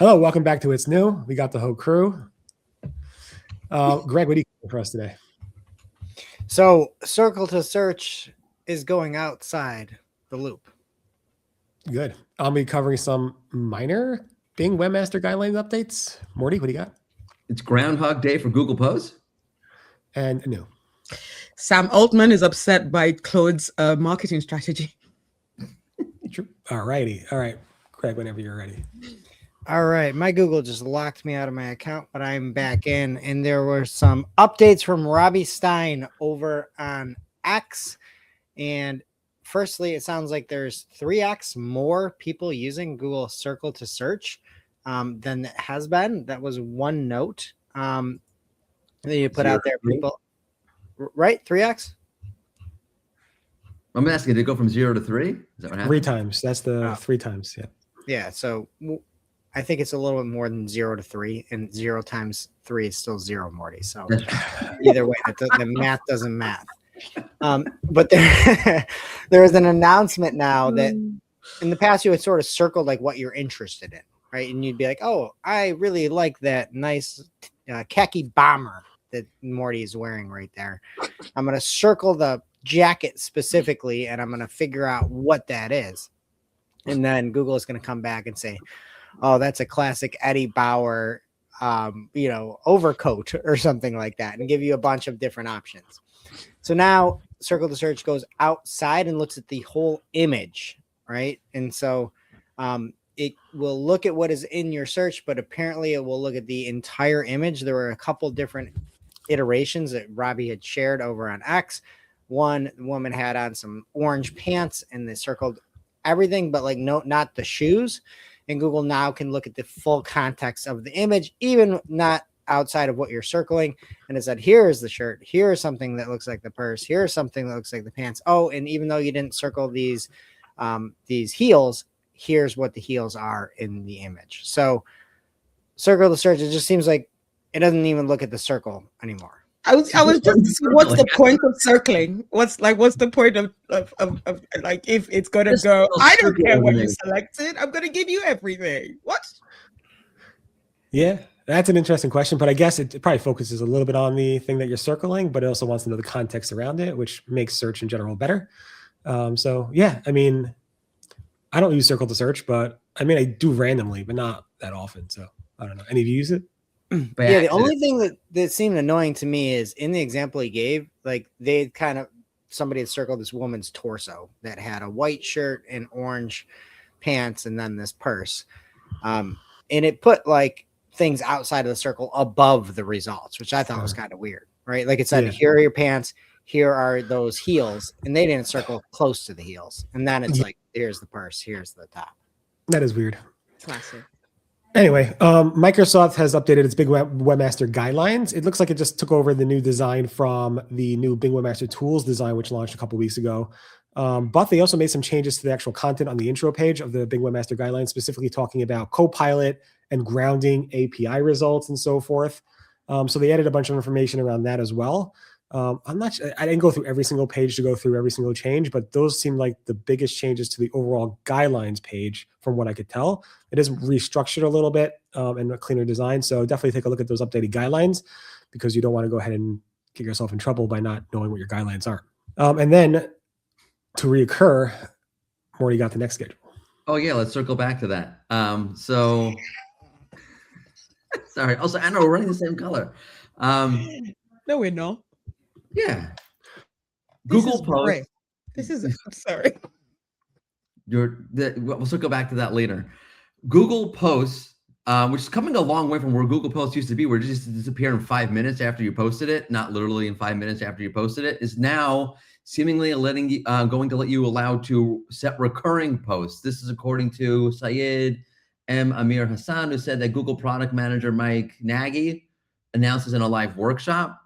Hello, welcome back to It's New. We got the whole crew. Greg, what do you got for us today? So circle to search is going outside the loop. Good. I'll be covering some minor Bing Webmaster Guidelines updates. Mordy, what do you got? It's Groundhog Day for Google Posts. And new. Sam Altman is upset by Claude's marketing strategy. True. All righty. All right, Greg, whenever you're ready. All right, my Google just locked me out of my account, but I'm back in, and there were some updates from Oberstein over on X. And firstly, it sounds like there's 3x more people using Google Circle to search than it has been. That was one note that you put out there, people. Right? 3x? I'm asking, did it go from 0 to 3? Is that what happened? 3 times. That's the 3 times. Yeah. Yeah. So I think it's a little bit more than 0 to 3, and 0 times 3 is still 0, Morty. So either way, the math doesn't math. But there is an announcement now that in the past you had sort of circled like what you're interested in, right? And you'd be like, oh, I really like that nice khaki bomber that Morty is wearing right there. I'm going to circle the jacket specifically, and I'm going to figure out what that is. And then Google is going to come back and say, oh, that's a classic Eddie Bauer, overcoat or something like that, and give you a bunch of different options. So now Circle to Search goes outside and looks at the whole image, right? And so it will look at what is in your search, but apparently it will look at the entire image. There were a couple different iterations that Robbie had shared over on X. One, the woman had on some orange pants, and they circled everything, but not the shoes. And Google now can look at the full context of the image, even not outside of what you're circling. And it said, here's the shirt. Here's something that looks like the purse. Here's something that looks like the pants. Oh, and even though you didn't circle these heels, here's what the heels are in the image. So circle the search, it just seems like it doesn't even look at the circle anymore. I was just, what's the point of circling? What's the point of like, if it's gonna just go, I don't care what you selected, I'm gonna give you everything. What? Yeah, that's an interesting question, but I guess it probably focuses a little bit on the thing that you're circling, but it also wants to know the context around it, which makes search in general better. So yeah, I mean, I don't use Circle to Search, but I mean, I do randomly, but not that often. So I don't know. Any of you use it? Yeah, the only thing that seemed annoying to me is in the example he gave, like somebody had circled this woman's torso that had a white shirt and orange pants and then this purse. And it put like things outside of the circle above the results, which I thought was kind of weird, right? Like it said, here are your pants, here are those heels, and they didn't circle close to the heels. And then it's like, here's the purse, here's the top. That is weird. Classic. Anyway, Microsoft has updated its Bing Webmaster Guidelines. It looks like it just took over the new design from the new Bing Webmaster Tools design, which launched a couple weeks ago. But they also made some changes to the actual content on the intro page of the Bing Webmaster Guidelines, specifically talking about Copilot and grounding API results and so forth. So they added a bunch of information around that as well. I'm not sure, I didn't go through every single page to go through every single change, but those seem like the biggest changes to the overall guidelines page from what I could tell. It is restructured a little bit and a cleaner design. So definitely take a look at those updated guidelines because you don't want to go ahead and get yourself in trouble by not knowing what your guidelines are. And then to reoccur, Morty got the next schedule. Oh yeah, let's circle back to that. So sorry. Also, I know we're running the same color. No, we're not. Yeah. Google Posts. Great. This is, I'm sorry. We'll circle back to that later. Google Posts, which is coming a long way from where Google Posts used to be, where it just disappeared in 5 minutes after you posted it, not literally in 5 minutes after you posted it, is now seemingly going to let you allow to set recurring posts. This is according to Syed M. Amir Hassan, who said that Google product manager Mike Nagy announces in a live workshop.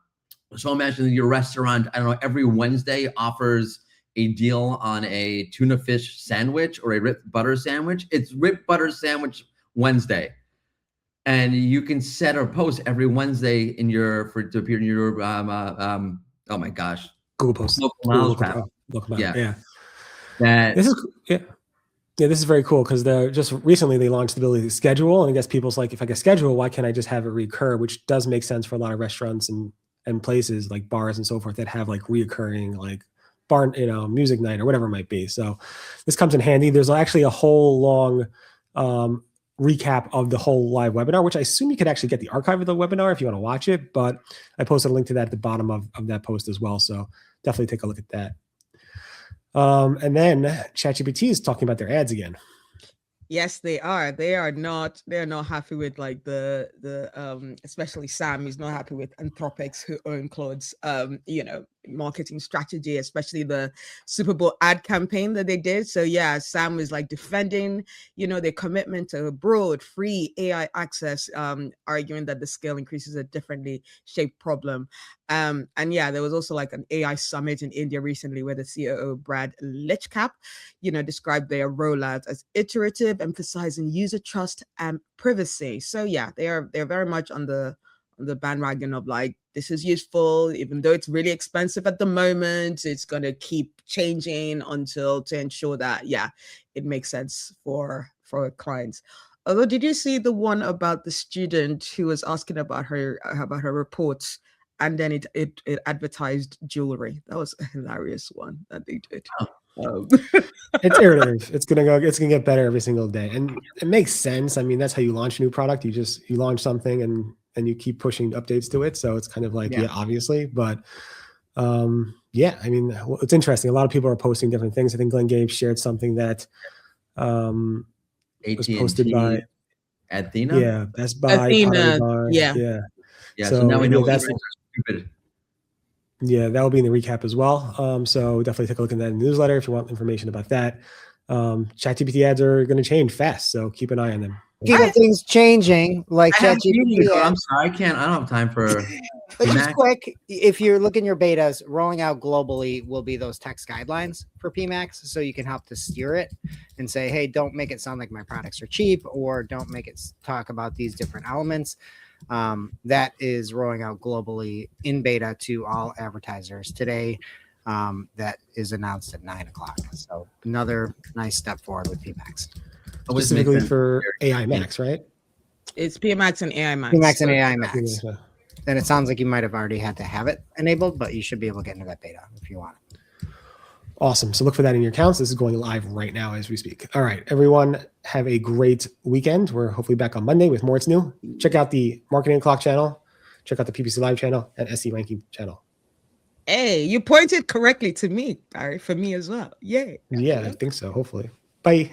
So imagine that your restaurant, I don't know, every Wednesday offers a deal on a tuna fish sandwich or a rip butter sandwich. It's rip butter sandwich Wednesday. And you can set a post every Wednesday to appear in your, oh my gosh. Google Posts. Local yeah. That, this is, yeah. Yeah, this is very cool because just recently they launched the ability to schedule, and I guess people's like, if I can schedule, why can't I just have it recur? Which does make sense for a lot of restaurants and places like bars and so forth that have like reoccurring like bar, music night or whatever it might be. So this comes in handy. There's actually a whole long recap of the whole live webinar, which I assume you could actually get the archive of the webinar if you want to watch it. But I posted a link to that at the bottom of that post as well. So definitely take a look at that. And then ChatGPT is talking about their ads again. Yes, they are. They're not happy with like the especially Sam is not happy with Anthropic's who own Claude's marketing strategy, especially the Super Bowl ad campaign that they did. So yeah, Sam was like defending, their commitment to broad, free AI access, arguing that the scale increases a differently shaped problem. And yeah, there was also like an AI summit in India recently where the COO Brad Litchcap, described their rollout as iterative, emphasizing user trust and privacy. So yeah, they're very much on the bandwagon of like, this is useful, even though it's really expensive at the moment, it's going to keep changing to ensure that, yeah, it makes sense for clients. Although, did you see the one about the student who was asking about her reports, and then it advertised jewelry? That was a hilarious one that they did. It's iterative. It's gonna get better every single day, and it makes sense. I mean, that's how you launch a new product. You launch something and you keep pushing updates to it. So it's kind of like, yeah obviously, but yeah, I mean, it's interesting. A lot of people are posting different things. I think Glenn Gabe shared something that was posted by Athena. Yeah, Best Buy, Athena, yeah. So now we know that's stupid. Yeah, that will be in the recap as well. So definitely take a look at that in the newsletter if you want information about that. ChatGPT ads are going to change fast, so keep an eye on them. Things changing like ChatGPT. I'm sorry, I don't have time for. But just quick, if you're looking your betas, rolling out globally will be those text guidelines for PMax, so you can help to steer it and say, hey, don't make it sound like my products are cheap, or don't make it talk about these different elements. That is rolling out globally in beta to all advertisers today. That is announced at 9 o'clock. So another nice step forward with PMax. Specifically for AI Max, right? It's PMax and AI Max. PMax and AI Max. Then it sounds like you might have already had to have it enabled, but you should be able to get into that beta if you want it. Awesome. So look for that in your accounts. This is going live right now as we speak. All right, everyone, have a great weekend. We're hopefully back on Monday with more It's New. Check out the Marketing Clock channel. Check out the PPC Live channel and SE Ranking channel. Hey, you pointed correctly to me, Barry, for me as well. Yay. Yeah, I think so, hopefully. Bye.